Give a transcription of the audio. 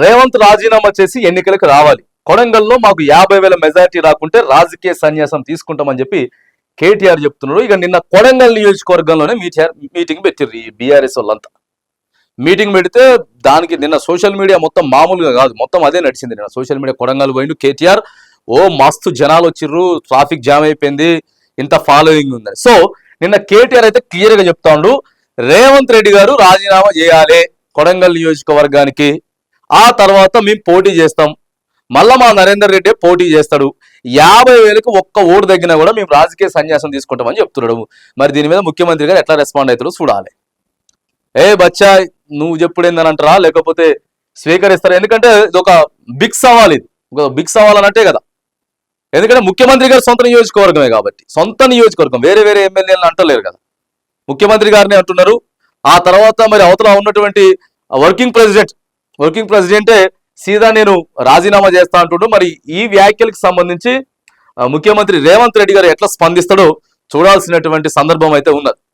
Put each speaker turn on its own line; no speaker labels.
రేవంత్ రాజీనామా చేసి ఎన్నికలకు రావాలి, కొడంగల్లో మాకు 50,000 మెజారిటీ రాకుంటే రాజకీయ సన్యాసం తీసుకుంటామని చెప్పి కేటీఆర్ చెప్తున్నారు. ఇక నిన్న కొడంగల్ నియోజకవర్గంలోనే మీటింగ్ పెట్టిర్రు ఈ బీఆర్ఎస్ వాళ్ళంతా. మీటింగ్ పెడితే దానికి నిన్న సోషల్ మీడియా మొత్తం మామూలుగా కాదు, మొత్తం అదే నడిచింది. నిన్న సోషల్ మీడియా కొడంగల్ పోయిండు కేటీఆర్, ఓ మస్తు జనాలు వచ్చిర్రు, ట్రాఫిక్ జామ్ అయిపోయింది, ఇంత ఫాలోయింగ్ ఉందని. సో నిన్న కేటీఆర్ అయితే క్లియర్ గా చెప్తాండు, రేవంత్ రెడ్డి గారు రాజీనామా చేయాలి కొడంగల్ నియోజకవర్గానికి, ఆ తర్వాత మేము పోటీ చేస్తాం, మళ్ళా మా నరేందర్ రెడ్డి పోటీ చేస్తాడు, 50,000కి ఒక్క ఓటు తగ్గినా కూడా మేము రాజకీయ సన్యాసం తీసుకుంటామని చెప్తున్నాడు. మరి దీని మీద ముఖ్యమంత్రి గారు ఎట్లా రెస్పాండ్ అవుతారో చూడాలి. ఏ బచ్చా నువ్వు చెప్పుడేందని అంటారా, లేకపోతే స్వీకరిస్తారా? ఎందుకంటే ఇది ఒక బిగ్ సవాల్, ఇది ఒక బిగ్ సవాల్ అన్నట్టే కదా. ఎందుకంటే ముఖ్యమంత్రి గారు సొంత నియోజకవర్గమే కాబట్టి, సొంత నియోజకవర్గం, వేరే వేరే ఎమ్మెల్యేలను అంటలేరు కదా, ముఖ్యమంత్రి గారిని అంటున్నారు. ఆ తర్వాత మరి అవతల ఉన్నటువంటి వర్కింగ్ ప్రెసిడెంటే సీదా నేను రాజీనామా చేస్తా అంటుండు. మరి ఈ వ్యాఖ్యలకు సంబంధించి ముఖ్యమంత్రి రేవంత్ రెడ్డి గారు ఎట్లా స్పందిస్తాడో చూడాల్సినటువంటి సందర్భం అయితే ఉన్నది.